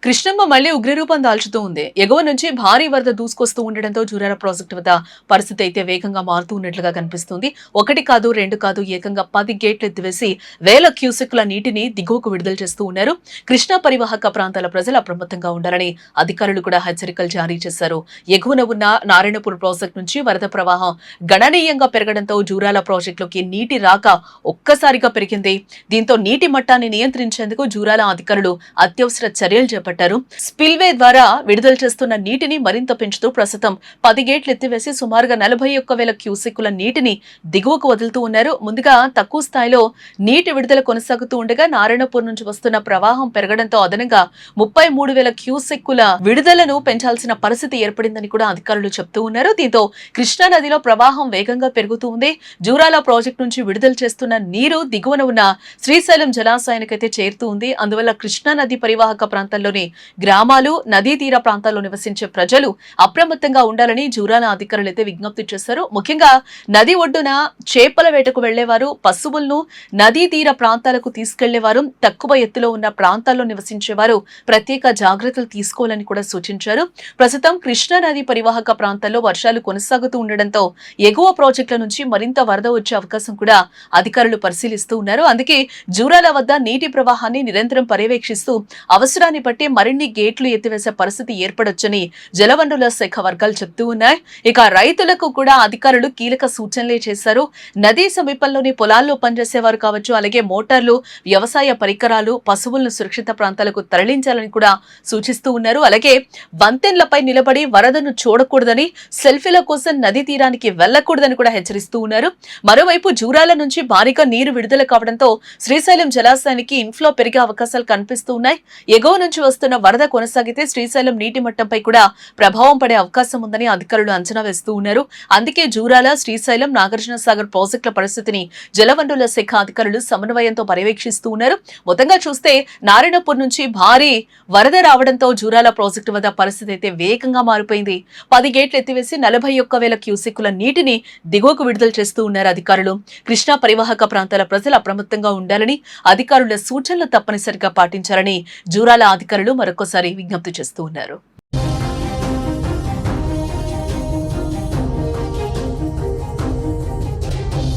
కృష్ణమ్మ మళ్లీ ఉగ్రరూపం దాల్చుతూ ఉంది. ఎగువ నుంచి భారీ వరద దూసుకొస్తూ ఉండడంతో జూరాల ప్రాజెక్టు వద్ద పరిస్థితి అయితే వేగంగా మారుతూ ఉన్నట్లుగా కనిపిస్తుంది. ఒకటి కాదు, రెండు కాదు, ఏకంగా 10 గేట్లు ఎత్తివేసి వేల క్యూసెక్కుల నీటిని దిగువకు విడుదల చేస్తూ ఉన్నారు. కృష్ణా పరివాహక ప్రాంతాల ప్రజలు అప్రమత్తంగా ఉండాలని అధికారులు కూడా హెచ్చరికలు జారీ చేశారు. ఎగువన ఉన్న నారాయణపూర్ ప్రాజెక్టు నుంచి వరద ప్రవాహం గణనీయంగా పెరగడంతో జూరాల ప్రాజెక్టులోకి నీటి రాక ఒక్కసారిగా పెరిగింది. దీంతో నీటి మట్టాన్ని నియంత్రించేందుకు జూరాల అధికారులు అత్యవసర చర్యలు చేపట్టారు. స్పిల్వే ద్వారా విడుదల చేస్తున్న నీటిని మరింత పెంచుతూ ప్రస్తుతం 10 గేట్లు ఎత్తివేసి సుమారుగా 41,000 క్యూసెక్కుల నీటిని దిగువకు వదులుతూ ఉన్నారు. ముందుగా తక్కువ స్థాయిలో నీటి విడుదల కొనసాగుతూ ఉండగా నారాయణపూర్ నుంచి వస్తున్న ప్రవాహం పెరగడంతో అదనంగా 33,000 క్యూసెక్కుల విడుదలను పెంచాల్సిన పరిస్థితి ఏర్పడిందని కూడా అధికారులు చెప్తూ ఉన్నారు. దీంతో కృష్ణా నదిలో ప్రవాహం వేగంగా పెరుగుతూ ఉంది. జూరాల ప్రాజెక్టు నుంచి విడుదల చేస్తున్న నీరు దిగువన ఉన్న శ్రీశైలం జలాశయానికైతే చేరుతూ ఉంది. అందువల్ల కృష్ణా నది పరివాహక ప్రాంతాల్లోని గ్రామాలు, నదీ తీర ప్రాంతాల్లో నివసించే ప్రజలు అప్రమత్తంగా ఉండాలని జూరాల అధికారులు అయితే విజ్ఞప్తి చేశారు. ముఖ్యంగా నది ఒడ్డున చేపల వేటకు వెళ్లేవారు, పశువులను నదీ తీర ప్రాంతాలకు తీసుకెళ్లేవారు, తక్కువ ఎత్తులో ఉన్న ప్రాంతాల్లో నివసించేవారు ప్రత్యేక జాగ్రత్తలు తీసుకోవాలని కూడా సూచించారు. ప్రస్తుతం కృష్ణా నది పరివాహక ప్రాంతాల్లో వర్షాలు కొనసాగుతూ ఉండడంతో ఎగువ ప్రాజెక్టుల నుంచి మరింత వరద వచ్చే అవకాశం కూడా అధికారులు పరిశీలిస్తూ ఉన్నారు. అందుకే జూరాల వద్ద నీటి ప్రవాహాన్ని నిరంతరం పర్యవేక్షిస్తూ అవసరాన్ని బట్టి మరిన్ని గేట్లు ఎత్తివేసే పరిస్థితి ఏర్పడొచ్చని జలవనరుల శాఖ వర్గాలు చెప్తూ ఉన్నాయి. ఇక రైతులకు కూడా అధికారులు కీలక సూచనలే చేశారు. నదీ సమీపంలోని పొలాల్లో పనిచేసేవారు కావచ్చు, అలాగే మోటార్లు, వ్యవసాయ పరికరాలు, పశువులను సురక్షిత ప్రాంతాలకు తరలించాలని కూడా సూచిస్తూ ఉన్నారు. అలాగే వంతెన్లపై నిలబడి వరదను చూడకూడదని, సెల్ఫీల కోసం నదీ తీరానికి వెళ్లకూడదని కూడా హెచ్చరిస్తూ ఉన్నారు. మరోవైపు జూరాల నుంచి భారీగా నీరు విడుదల కావడంతో శ్రీశైలం జలాశయానికి ఇన్ఫ్లో పెరిగే అవకాశాలు కనిపిస్తూ ఉన్నాయి. ఎగువ నుంచి వస్తున్న వరద కొనసాగితే శ్రీశైలం నీటి మట్టంపై కూడా ప్రభావం పడే అవకాశం ఉందని అధికారులు అంచనా వేస్తూ ఉన్నారు. అందుకే జూరాల, శ్రీశైలం, నాగార్జున సాగర్ ప్రాజెక్టుల పరిస్థితిని జలవనరుల శాఖ అధికారులు సమన్వయంతో పర్యవేక్షిస్తూ ఉన్నారు. మొత్తంగా చూస్తే నారాయణపూర్ నుంచి భారీ వరద రావడంతో జూరాల ప్రాజెక్టు వద్ద పరిస్థితి అయితే వేగంగా మారిపోయింది. 10 గేట్లు ఎత్తివేసి 41,000 క్యూసెక్కుల నీటిని దిగువకు విడుదల చేస్తూ ఉన్నారు అధికారులు. కృష్ణా పరివాహక ప్రాంతాల ప్రజలు అప్రమత్తంగా ఉండాలని, అధికారుల సూచనలు తప్పనిసరిగా పాటించాలని జూరాల అధికారులు మరొకసారి విజ్ఞప్తి చేస్తూ ఉన్నారు.